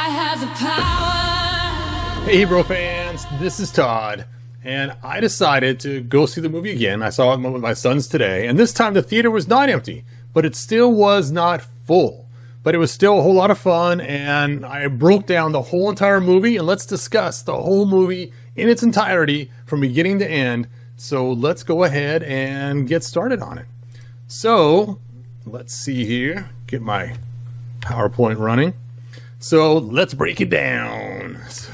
I have the power. Hey bro fans, this is Todd, and I decided to go see the movie again. I saw it with my sons today, and this time the theater was not empty, but it still was not full. But it was still a whole lot of fun, and I broke down the whole entire movie, and let's discuss the whole movie in its entirety from beginning to end. So let's go ahead and get started on it. So let's see here, get my PowerPoint running. So let's break it down. So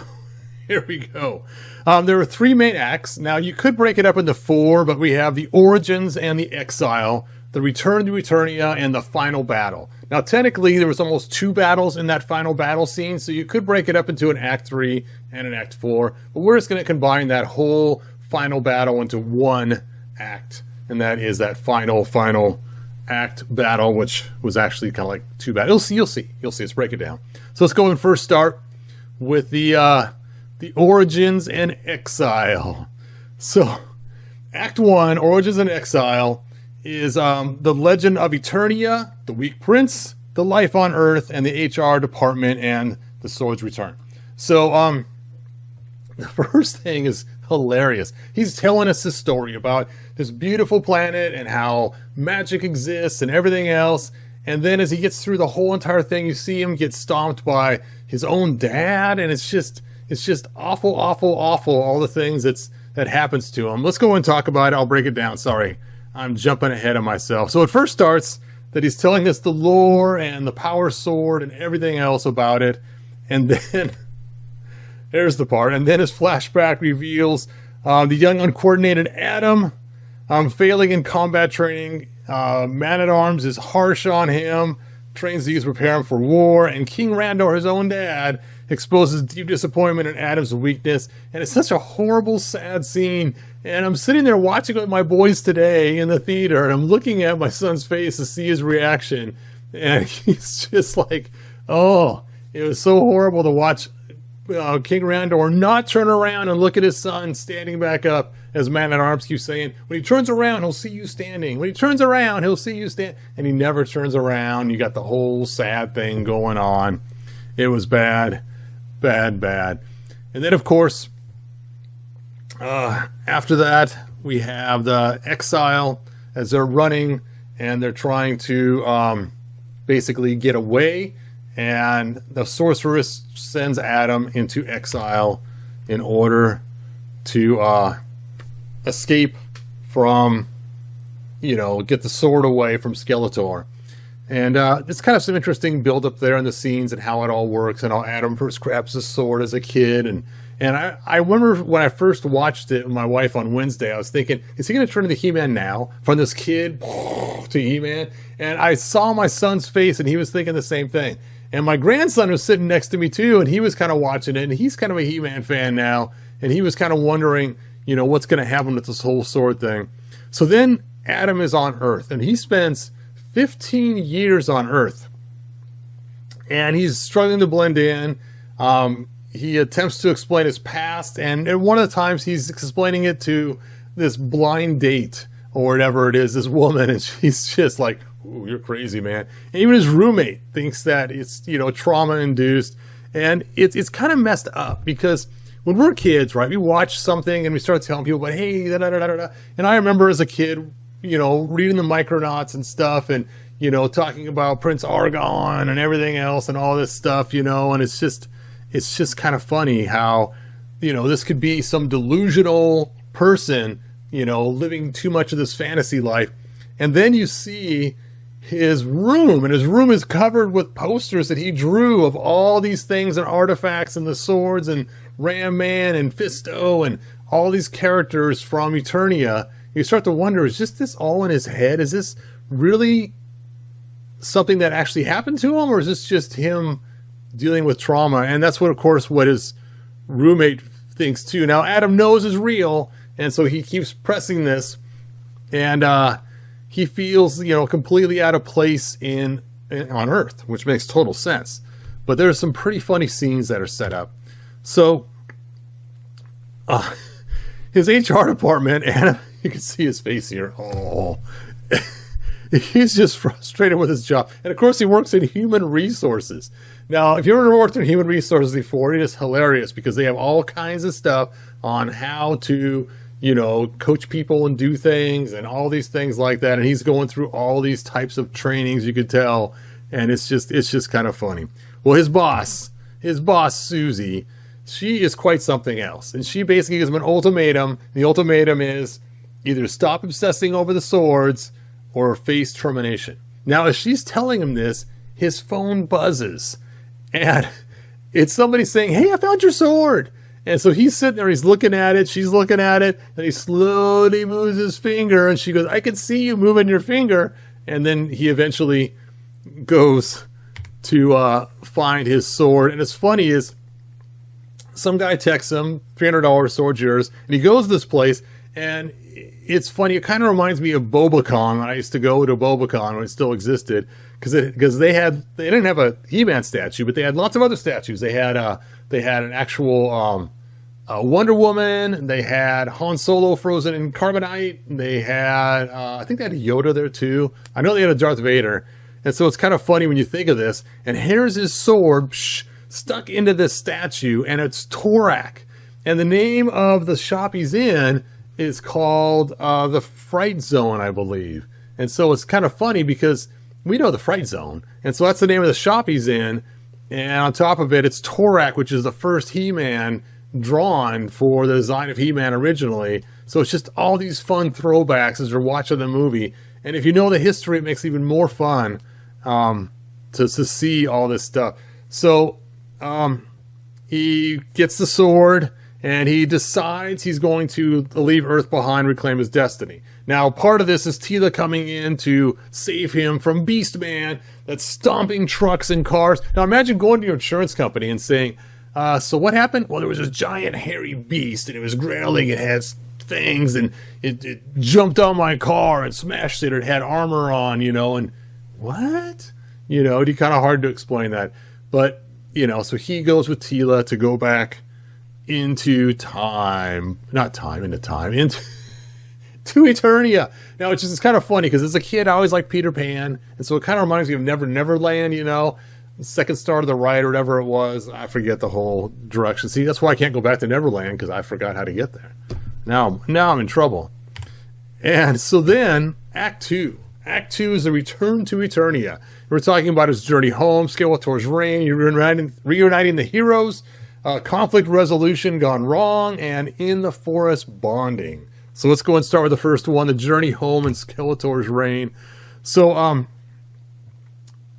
here we go. There are three main acts. Now you could break it up into four, but we have the origins and the exile, the return to Eternia, and the final battle. Now technically there was almost two battles in that final battle scene, so you could break it up into an act 3 and an act 4, but we're just going to combine that whole final battle into one act, and that is that final act battle, which was actually kind of like two battles. You'll see. Let's break it down. So let's go and first start with the origins and exile. So act 1, origins and exile, is the legend of Eternia, the weak prince, the life on earth, and the HR department, and the sword's return. So the first thing is hilarious. He's telling us this story about this beautiful planet and how magic exists and everything else. And then as he gets through the whole entire thing, you see him get stomped by his own dad, and it's just awful, all the things that happens to him. Let's go and talk about it. I'll break it down. Sorry, I'm jumping ahead of myself. So it first starts that he's telling us the lore and the power sword and everything else about it. And then there's the part. And then his flashback reveals the young uncoordinated Adam failing in combat training. Man-at-Arms is harsh on him, trains these to prepare him for war, and King Randor, his own dad, exposes deep disappointment in Adam's weakness. And it's such a horrible, sad scene. And I'm sitting there watching it with my boys today in the theater, and I'm looking at my son's face to see his reaction. And he's just like, oh, it was so horrible to watch King Randor not turn around and look at his son standing back up, as Man-at-Arms keeps saying, when he turns around, he'll see you standing. When he turns around, he'll see you stand. And he never turns around. You got the whole sad thing going on. It was bad. And then, of course, after that, we have the exile as they're running and they're trying to basically get away. And the sorceress sends Adam into exile in order to escape from, get the sword away from Skeletor. And it's kind of some interesting build up there in the scenes and how it all works, and how Adam first grabs the sword as a kid. And I remember when I first watched it with my wife on Wednesday, I was thinking, is he going to turn into He-Man now? From this kid to He-Man? And I saw my son's face, and he was thinking the same thing. And my grandson was sitting next to me too, and he was kind of watching it, and he's kind of a He-Man fan now, and he was kind of wondering, what's going to happen with this whole sword thing. So then Adam is on Earth, and he spends 15 years on Earth, and he's struggling to blend in. He attempts to explain his past, and at one of the times he's explaining it to this blind date or whatever it is, this woman, and she's just like, ooh, you're crazy, man. And even his roommate thinks that it's, trauma induced. And it's kind of messed up, because when we're kids, right, we watch something and we start telling people about, hey, da da da da da. And I remember as a kid, reading the Micronauts and stuff, and, talking about Prince Argon and everything else and all this stuff, and it's just kind of funny how, this could be some delusional person, living too much of this fantasy life. And then you see his room, and his room is covered with posters that he drew of all these things and artifacts and the swords and Ram-Man and Fisto and all these characters from Eternia. You start to wonder, is just this all in his head? Is this really something that actually happened to him, or is this just him dealing with trauma? And that's what, of course, what his roommate thinks too. Now Adam knows is real, and so he keeps pressing this, and he feels, completely out of place on Earth, which makes total sense. But there's some pretty funny scenes that are set up. So his HR department, and you can see his face here. Oh, He's just frustrated with his job. And of course, he works in human resources. Now, if you've ever worked in human resources before, it is hilarious because they have all kinds of stuff on how to, you know, coach people and do things and all these things like that. And he's going through all these types of trainings, you could tell. And it's just kind of funny. Well, his boss, Susie, she is quite something else. And she basically gives him an ultimatum. The ultimatum is either stop obsessing over the swords or face termination. Now, as she's telling him this, his phone buzzes. And it's somebody saying, hey, I found your sword. And so he's sitting there, he's looking at it, she's looking at it, and he slowly moves his finger. And she goes, I can see you moving your finger. And then he eventually goes to find his sword. And it's funny is, some guy texts him, $300, sword's yours. And he goes to this place, and it's funny. It kind of reminds me of Bobacon. I used to go to Bobacon when it still existed, because they didn't have a He-Man statue, but they had lots of other statues. They had an actual Wonder Woman. They had Han Solo frozen in carbonite. They had I think they had a Yoda there too. I know they had a Darth Vader. And so it's kind of funny when you think of this. And here's his sword stuck into this statue, and it's Torak. And the name of the shop he's in is called the Fright Zone, I believe. And so it's kind of funny because we know the Fright Zone. And so that's the name of the shop he's in. And on top of it, it's Torak, which is the first He-Man drawn for the design of He-Man originally. So it's just all these fun throwbacks as you're watching the movie. And if you know the history, it makes it even more fun to see all this stuff. So he gets the sword, and he decides he's going to leave Earth behind, reclaim his destiny. Now, part of this is Teela coming in to save him from Beastman that's stomping trucks and cars. Now, imagine going to your insurance company and saying, so what happened? Well, there was this giant hairy beast, and it was growling. It had things, and it jumped on my car and smashed it. It had armor on, you know, and what? You know, it'd be kind of hard to explain that. But, you know, so he goes with Teela to go back into time, into to Eternia. Now, it's kind of funny because as a kid, I always liked Peter Pan. And so it kind of reminds me of Neverland, you know, Second Star to the Right or whatever it was. I forget the whole direction. See, that's why I can't go back to Neverland, because I forgot how to get there. Now I'm in trouble. And so then Act 2. Act 2 is the return to Eternia. We're talking about his journey home, Skeletor's reign, reuniting the heroes, conflict resolution gone wrong, and in the forest bonding. So let's go and start with the first one, the journey home and Skeletor's reign. So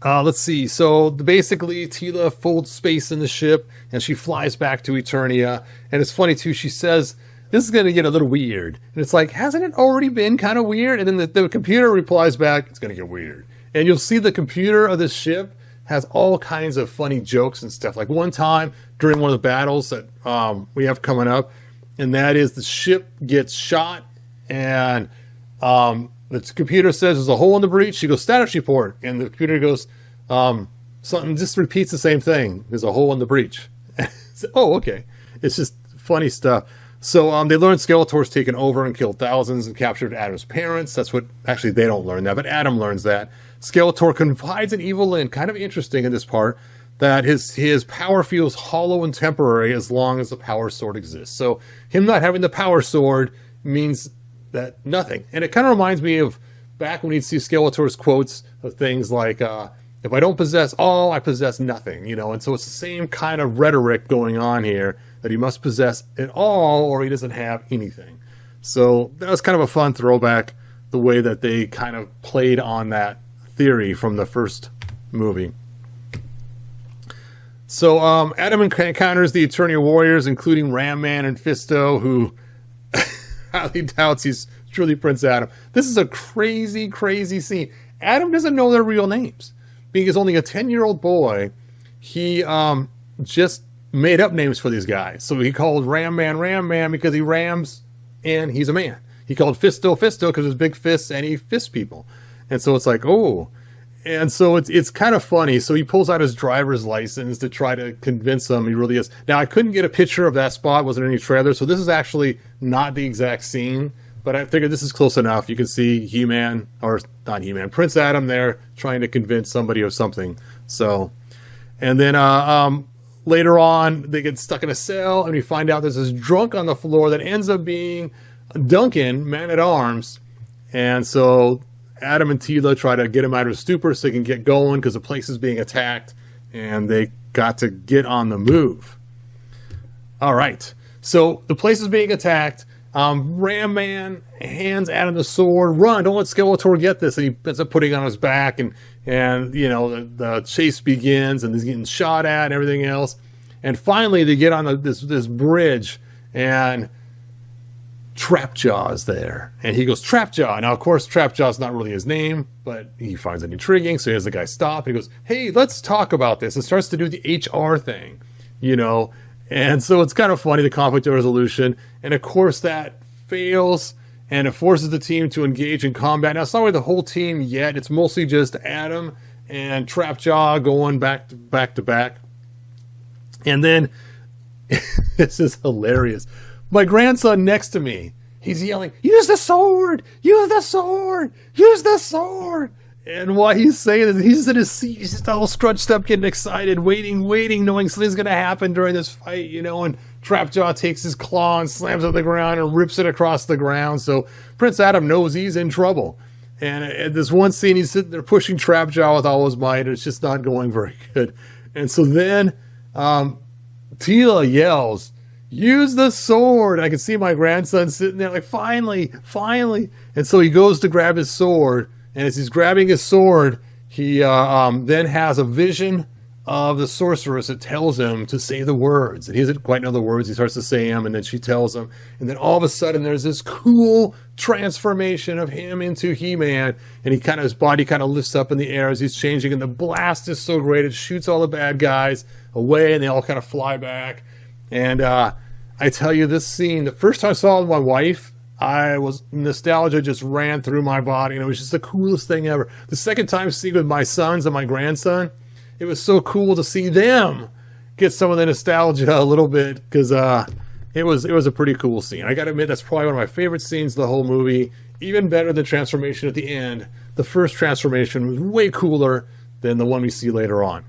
let's see. So basically, Teela folds space in the ship, and she flies back to Eternia. And it's funny too. She says, "This is going to get a little weird." And it's like, hasn't it already been kind of weird? And then the computer replies back, "It's going to get weird." And you'll see the computer of this ship has all kinds of funny jokes and stuff. Like one time during one of the battles that we have coming up, and that is the ship gets shot, and the computer says there's a hole in the breach. She goes, "Status report," and the computer goes, something just repeats the same thing. There's a hole in the breach. So, oh, okay. It's just funny stuff. So they learn Skeletor's taken over and killed thousands and captured Adam's parents. That's what, actually they don't learn that, but Adam learns that. Skeletor confides in Evil Lyn, kind of interesting in this part, that his power feels hollow and temporary as long as the power sword exists. So him not having the power sword means that nothing. And it kind of reminds me of back when you'd see Skeletor's quotes of things like, if I don't possess all, I possess nothing, you know. And so it's the same kind of rhetoric going on here, that he must possess it all or he doesn't have anything. So that was kind of a fun throwback, the way that they kind of played on that theory from the first movie. So Adam encounters the Eternia warriors, including Ram-Man and Fisto, who highly doubts he's truly Prince Adam. This is a crazy, crazy scene. Adam doesn't know their real names. Being he's only a 10-year-old boy, he just made up names for these guys. So he called Ram-Man because he rams and he's a man. He called Fisto because his big fists and he fists people. And so it's like, oh. And so it's kind of funny. So he pulls out his driver's license to try to convince them he really is. Now, I couldn't get a picture of that spot. Wasn't any trailer. So this is actually not the exact scene but I figured this is close enough. You can see He-Man, or not He-Man, Prince Adam there trying to convince somebody of something. So, and then later on, they get stuck in a cell, and we find out there's this drunk on the floor that ends up being Duncan, Man-at-Arms. And so Adam and Tila try to get him out of his stupor so they can get going because the place is being attacked, and they got to get on the move. All right. So the place is being attacked. Ram-Man hands Adam the sword. Run! Don't let Skeletor get this. And he ends up putting it on his back, and you know, the chase begins, and he's getting shot at and everything else. And finally, they get on this bridge, and Trapjaw's there. And he goes, Trapjaw. Now, of course, Trapjaw's not really his name, but he finds it intriguing, so he has the guy stop. He goes, hey, let's talk about this. And starts to do the HR thing, you know. And so it's kind of funny, the conflict resolution. And of course that fails, and it forces the team to engage in combat. Now, it's not really the whole team yet. It's mostly just Adam and Trapjaw going back to back. And then, this is hilarious. My grandson next to me, he's yelling, use the sword! Use the sword! Use the sword! And while he's saying this, he's in his seat, he's just all scrunched up, getting excited, waiting, knowing something's going to happen during this fight, you know, and Trapjaw takes his claw and slams it on the ground and rips it across the ground. So Prince Adam knows he's in trouble. And at this one scene, he's sitting there pushing Trapjaw with all his might, and it's just not going very good. And so then Tila yells, use the sword. I can see my grandson sitting there like, finally. And so he goes to grab his sword. And as he's grabbing his sword, he then has a vision of the sorceress that tells him to say the words. And he doesn't quite know the words. He starts to say them, and then she tells him. And then all of a sudden, there's this cool transformation of him into He-Man. And his body kind of lifts up in the air as he's changing. And the blast is so great. It shoots all the bad guys away, and they all kind of fly back. And I tell you, this scene, the first time I saw it with my wife, nostalgia just ran through my body, and it was just the coolest thing ever. The second time seeing it with my sons and my grandson, it was so cool to see them get some of the nostalgia a little bit, because it was a pretty cool scene. I gotta admit, that's probably one of my favorite scenes of the whole movie, even better than transformation at the end. The first transformation was way cooler than the one we see later on.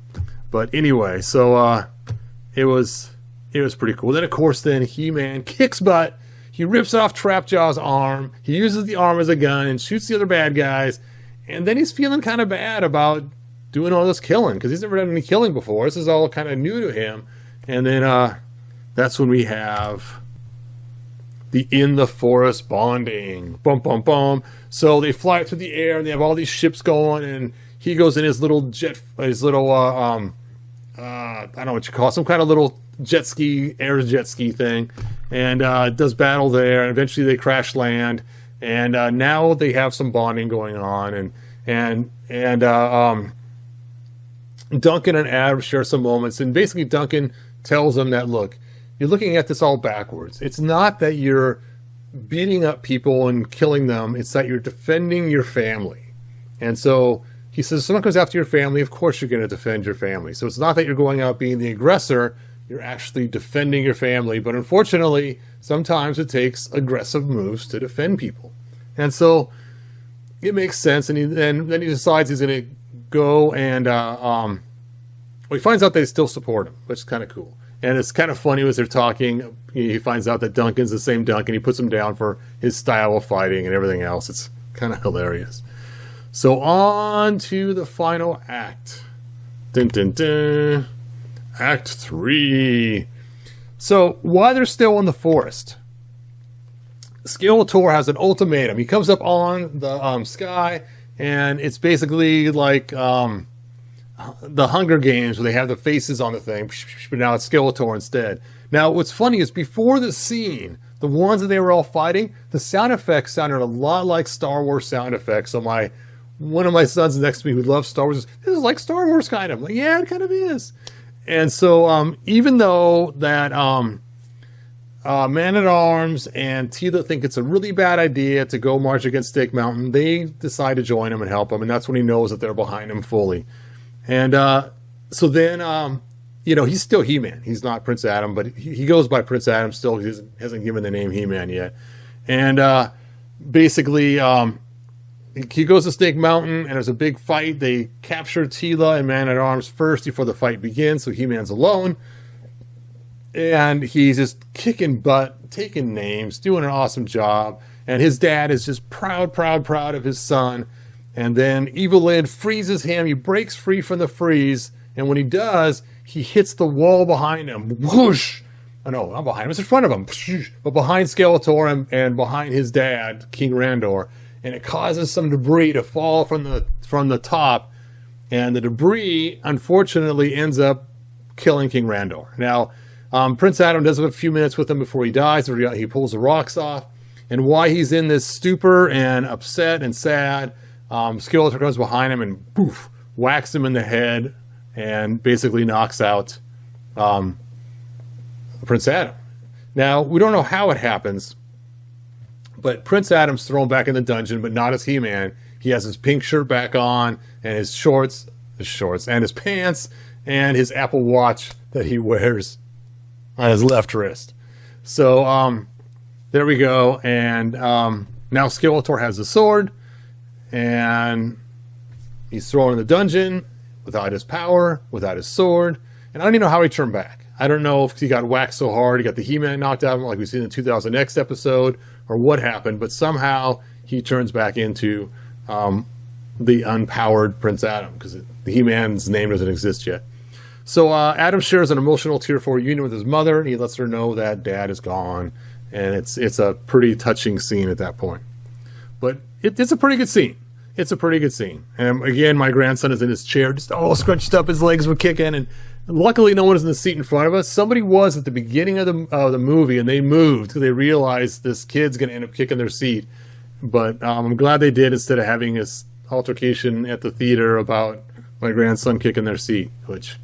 But anyway, so it was pretty cool. Then, of course, He-Man kicks butt. He rips off Trapjaw's arm. He uses the arm as a gun and shoots the other bad guys. And then he's feeling kind of bad about doing all this killing, because he's never done any killing before. This is all kind of new to him. And then that's when we have the in the forest bonding. Bum, bum, bum. So they fly through the air, and they have all these ships going, and he goes in his little I don't know what you call it, some kind of little air jet ski thing, and does battle there, and eventually they crash land, and now they have some bonding going on, and Duncan and Adam share some moments, and basically Duncan tells them that, look, you're looking at this all backwards. It's not that you're beating up people and killing them, it's that you're defending your family. And so he says, if someone comes after your family, of course you're going to defend your family. So it's not that you're going out being the aggressor, you're actually defending your family. But unfortunately, sometimes it takes aggressive moves to defend people. And so it makes sense. And then he decides he's going to go and he finds out they still support him, which is kind of cool. And it's kind of funny as they're talking, he finds out that Duncan's the same Duncan. He puts him down for his style of fighting and everything else. It's kind of hilarious. So on to the final act. Dun, dun, dun. Act 3. So while they're still in the forest, Skeletor has an ultimatum. He comes up on the sky, and it's basically like the Hunger Games where they have the faces on the thing, but now it's Skeletor instead. Now what's funny is before the scene, the ones that they were all fighting, the sound effects sounded a lot like Star Wars sound effects. So one of my sons next to me who loves Star Wars, this is like Star Wars kind of. I'm like, yeah, it kind of is. And so even though that Man-at-Arms and Tila think it's a really bad idea to go march against Stake Mountain, they decide to join him and help him, and that's when he knows that they're behind him fully. And so then, he's still He-Man. He's not Prince Adam, but he goes by Prince Adam still. He hasn't given the name He-Man yet. And basically, he goes to Snake Mountain, and there's a big fight. They capture Tila and Man-at-Arms first before the fight begins, so He-Man's alone. And he's just kicking butt, taking names, doing an awesome job. And his dad is just proud of his son. And then Evil Lyn freezes him. He breaks free from the freeze. And when he does, he hits the wall behind him. Whoosh! Oh, no, not behind him. It's in front of him. But behind Skeletor and behind his dad, King Randor. And it causes some debris to fall from the top. And the debris, unfortunately, ends up killing King Randor. Now, Prince Adam does have a few minutes with him before he dies. He pulls the rocks off. And while he's in this stupor and upset and sad, Skeletor comes behind him and poof, whacks him in the head and basically knocks out Prince Adam. Now, we don't know how it happens, but Prince Adam's thrown back in the dungeon, but not as He-Man. He has his pink shirt back on and his shorts, and his pants, and his Apple Watch that he wears on his left wrist. So, there we go. And now Skeletor has the sword, and he's thrown in the dungeon without his power, without his sword. And I don't even know how he turned back. I don't know if he got whacked so hard, he got the He-Man knocked out of him like we see in the 2000X episode, or what happened, but somehow he turns back into the unpowered Prince Adam, because the He-Man's name doesn't exist yet. So Adam shares an emotional tearful reunion with his mother, and he lets her know that dad is gone, and it's a pretty touching scene at that point. But it's a pretty good scene. It's a pretty good scene. And again, my grandson is in his chair, just all scrunched up, his legs were kicking, and luckily no one is in the seat in front of us. Somebody was at the beginning of the movie, and they moved because they realized this kid's going to end up kicking their seat. But I'm glad they did, instead of having this altercation at the theater about my grandson kicking their seat, which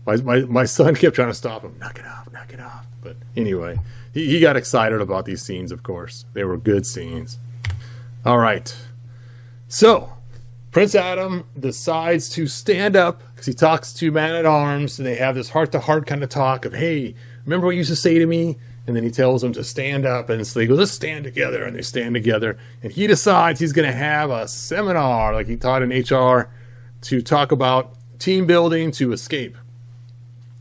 my son kept trying to stop him. Knock it off, knock it off. But anyway, he got excited about these scenes, of course. They were good scenes. All right. So, Prince Adam decides to stand up because he talks to Man-at-Arms, and they have this heart-to-heart kind of talk of, hey, remember what you used to say to me? And then he tells them to stand up, and so they go, let's stand together, and they stand together. And he decides he's going to have a seminar, like he taught in HR, to talk about team building to escape.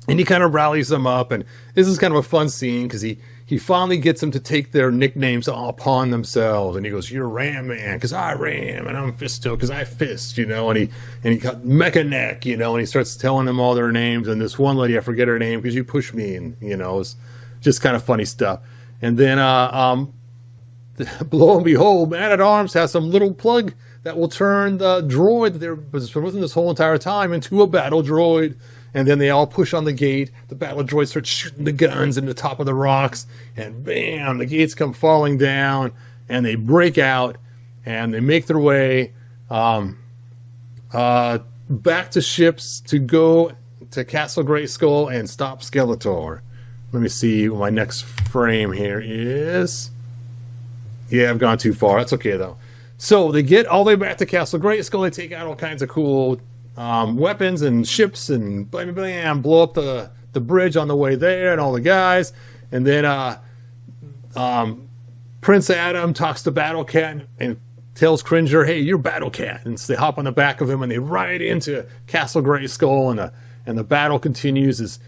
And he kind of rallies them up, and this is kind of a fun scene because he finally gets them to take their nicknames upon themselves. And he goes, you're Ram Man because I ram, and I'm Fisto because I fist, and he got Mecha Neck, and he starts telling them all their names. And this one lady, I forget her name because you pushed me, and it's just kind of funny stuff. And then lo and behold, Man-at-Arms has some little plug that will turn the droid that was with him this whole entire time into a battle droid. And then they all push on the gate. The battle droid starts shooting the guns into the top of the rocks. And bam, the gates come falling down. And they break out. And they make their way back to ships to go to Castle Grayskull and stop Skeletor. Let me see what my next frame here is. Yeah, I've gone too far. That's okay, though. So they get all the way back to Castle Grayskull. They take out all kinds of cool weapons and ships and blam, blam, blow up the bridge on the way there and all the guys. And then Prince Adam talks to Battle Cat and tells Cringer, hey, you're Battle Cat. And so they hop on the back of him and they ride into Castle Grayskull, and the battle continues as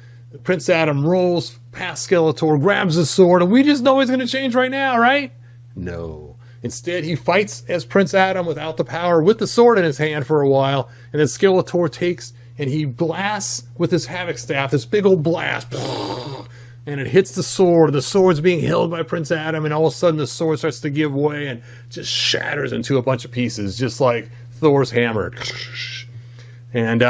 Prince Adam rolls past Skeletor, grabs his sword, and we just know he's going to change right now, right? No. Instead, he fights as Prince Adam without the power, with the sword in his hand for a while, and then Skeletor takes and he blasts with his Havoc Staff, this big old blast, and it hits the sword. The sword's being held by Prince Adam, and all of a sudden the sword starts to give way and just shatters into a bunch of pieces, just like Thor's hammer. And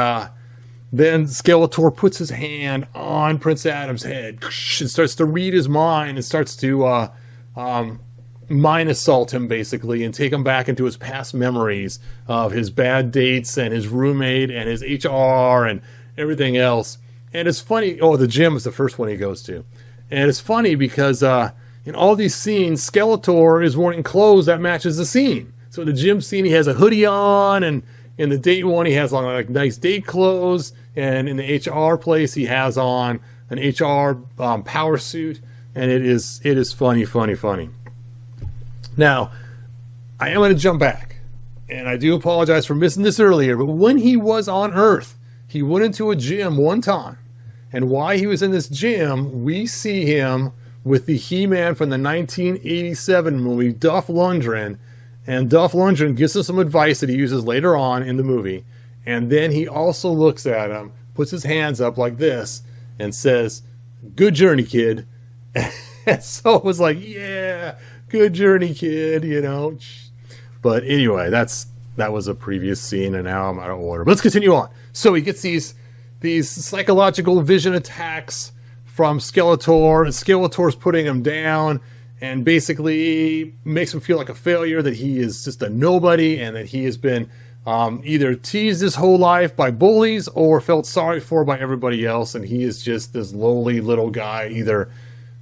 then Skeletor puts his hand on Prince Adam's head and starts to read his mind and starts to mind assault him, basically, and take him back into his past memories of his bad dates and his roommate and his HR and everything else. And it's funny. Oh, the gym is the first one he goes to. And it's funny because in all these scenes, Skeletor is wearing clothes that matches the scene. So in the gym scene, he has a hoodie on, and in the date one, he has on like nice date clothes. And in the HR place, he has on an HR power suit. And it is funny. Now, I am going to jump back, and I do apologize for missing this earlier, but when he was on Earth, he went into a gym one time, and while he was in this gym, we see him with the He-Man from the 1987 movie, Dolph Lundgren, and Dolph Lundgren gives him some advice that he uses later on in the movie, and then he also looks at him, puts his hands up like this, and says, "Good journey, kid." And so it was like, yeah, good journey, kid, you know. But anyway, that was a previous scene, and now I'm out of order. But let's continue on. So he gets these psychological vision attacks from Skeletor, and Skeletor's putting him down, and basically makes him feel like a failure, that he is just a nobody, and that he has been either teased his whole life by bullies or felt sorry for by everybody else, and he is just this lowly little guy, either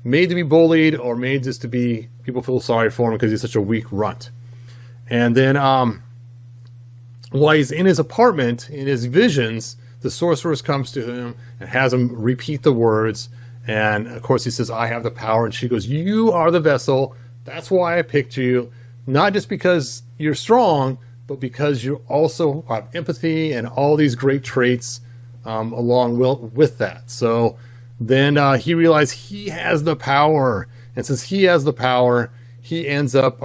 made to be bullied or made just to be, people feel sorry for him because he's such a weak runt. And then while he's in his apartment, in his visions, the sorceress comes to him and has him repeat the words, and of course he says, "I have the power," and she goes, "You are the vessel, that's why I picked you, not just because you're strong, but because you also have empathy and all these great traits along with that." So then he realized he has the power. And since he has the power, he ends up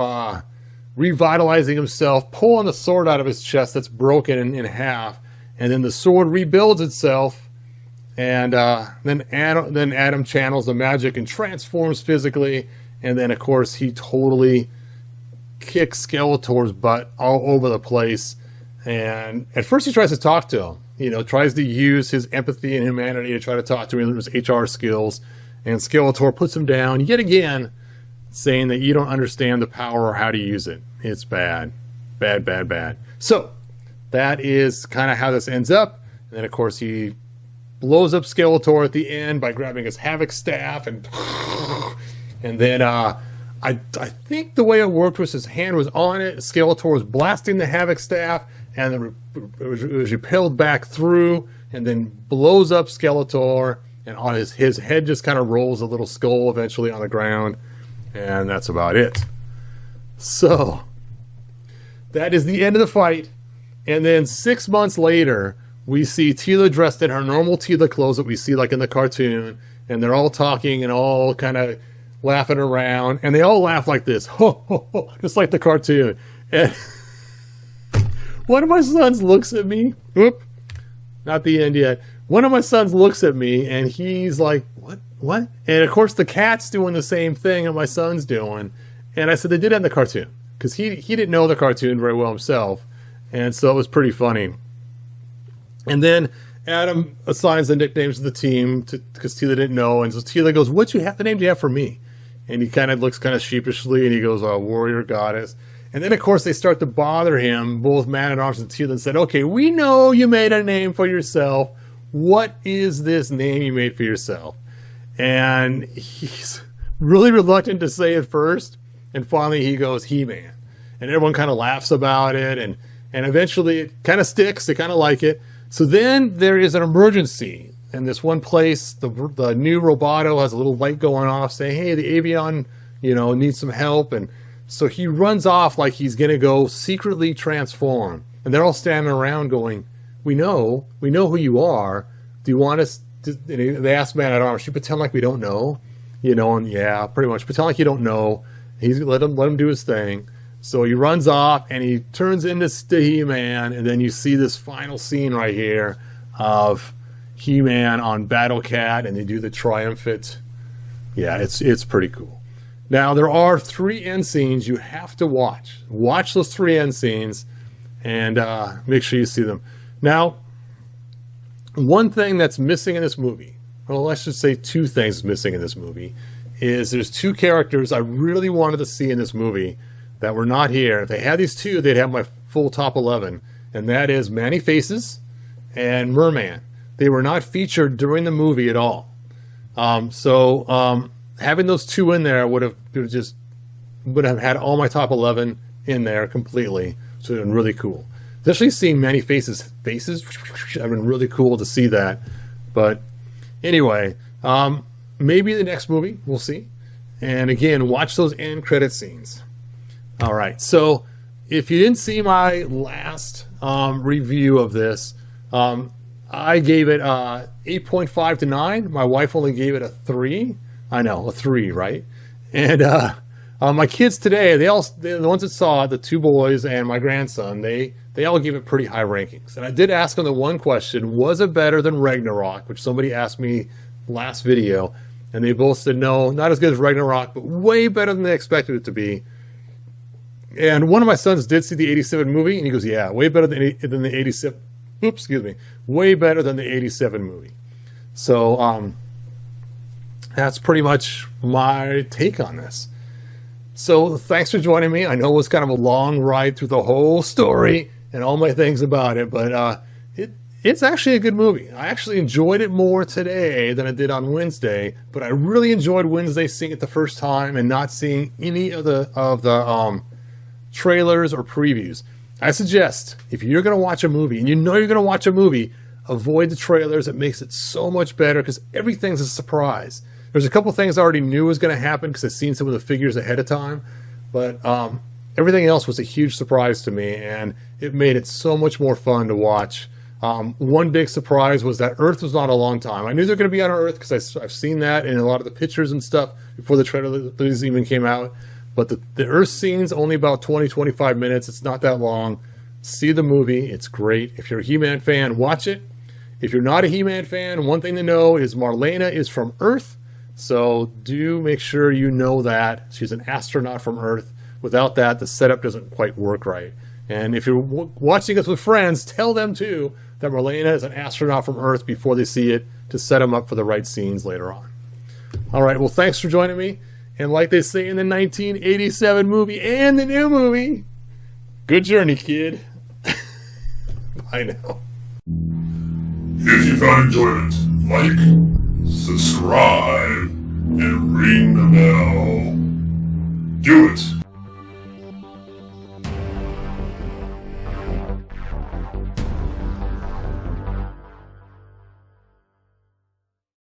revitalizing himself, pulling the sword out of his chest that's broken in half. And then the sword rebuilds itself. And then Adam channels the magic and transforms physically. And then, of course, he totally kicks Skeletor's butt all over the place. And at first he tries to talk to him. You know, tries to use his empathy and humanity to try to talk to him, his HR skills. And Skeletor puts him down yet again, saying that you don't understand the power or how to use it. It's bad. Bad, bad, bad. So that is kind of how this ends up. And then, of course, he blows up Skeletor at the end by grabbing his Havoc staff. And then I think the way it worked was his hand was on it. Skeletor was blasting the Havoc staff, and it was repelled back through, and then blows up Skeletor, and on his head just kind of rolls a little skull eventually on the ground, and that's about it. So that is the end of the fight. And then 6 months later, we see Teela dressed in her normal Teela clothes that we see like in the cartoon, and they're all talking and all kind of laughing around, and they all laugh like this, ho, ho, ho, just like the cartoon. And one of my sons looks at me, whoop, not the end yet. One of my sons looks at me, and he's like, what? And of course the cat's doing the same thing that my son's doing. And I said, they did that in the cartoon, because he didn't know the cartoon very well himself, and so it was pretty funny. And then Adam assigns the nicknames to the team because Teela didn't know, and so Teela goes, "What the name do you have for me?" And he kind of looks kind of sheepishly, and he goes, "Warrior Goddess." And then, of course, they start to bother him, both Man-at-Arms and Teela, and said, "Okay, we know you made a name for yourself. What is this name you made for yourself?" And he's really reluctant to say it first, and finally he goes, "He-Man." And everyone kind of laughs about it, and eventually it kind of sticks. They kind of like it. So then there is an emergency. In this one place, the new Roboto has a little light going off saying, "Hey, the Avion, needs some help." And so he runs off like he's going to go secretly transform. And they're all standing around going, we know who you are. Do you want us to, they ask Man-at-Arms, should you pretend like we don't know? And yeah, pretty much pretend like you don't know. He's let him do his thing. So he runs off and he turns into He-Man. And then you see this final scene right here of He-Man on Battle Cat, and they do the triumphant. Yeah, it's pretty cool. Now there are 3 end scenes you have to watch. Watch those 3 end scenes, and make sure you see them. Now, one thing that's missing in this movie, well, let's just say 2 things missing in this movie, is there's 2 characters I really wanted to see in this movie that were not here. If they had these 2, they'd have my full top 11, and that is Manny Faces and Mer-Man. They were not featured during the movie at all. So having those 2 in there would have had all my top 11 in there completely. So it's been really cool. Especially seeing Manny Faces. I've been really cool to see that. But anyway, maybe the next movie, we'll see. And again, watch those end credit scenes. All right, so if you didn't see my last review of this, I gave it 8.5 to 9. My wife only gave it a 3. I know, a 3, right? And my kids today, the ones that saw it, the 2 boys and my grandson, they all gave it pretty high rankings. And I did ask them the one question, was it better than Ragnarok, which somebody asked me last video, and they both said no, not as good as Ragnarok, but way better than they expected it to be. And one of my sons did see the 87 movie, and he goes, yeah, way better than the 87, way better than the 87 movie. So that's pretty much my take on this. So thanks for joining me. I know it was kind of a long ride through the whole story and all my things about it, but it's actually a good movie. I actually enjoyed it more today than I did on Wednesday, but I really enjoyed Wednesday seeing it the first time and not seeing any of the trailers or previews. I suggest if you're going to watch a movie and you know you're going to watch a movie, avoid the trailers. It makes it so much better because everything's a surprise. There's a couple things I already knew was going to happen because I've seen some of the figures ahead of time, but everything else was a huge surprise to me, and it made it so much more fun to watch. One big surprise was that Earth was not a long time. I knew they're going to be on Earth because I've seen that in a lot of the pictures and stuff before the trailers even came out. But the Earth scene's only about 20-25 minutes. It's not that long. See the movie. It's great. If you're a He-Man fan, watch it. If you're not a He-Man fan, one thing to know is Marlena is from Earth. So do make sure you know that. She's an astronaut from Earth. Without that, the setup doesn't quite work right. And if you're watching this with friends, tell them too that Marlena is an astronaut from Earth before they see it to set them up for the right scenes later on. All right, well, thanks for joining me. And like they say in the 1987 movie and the new movie, good journey, kid. I know. If you found enjoyment, like, subscribe, and ring the bell. Do it.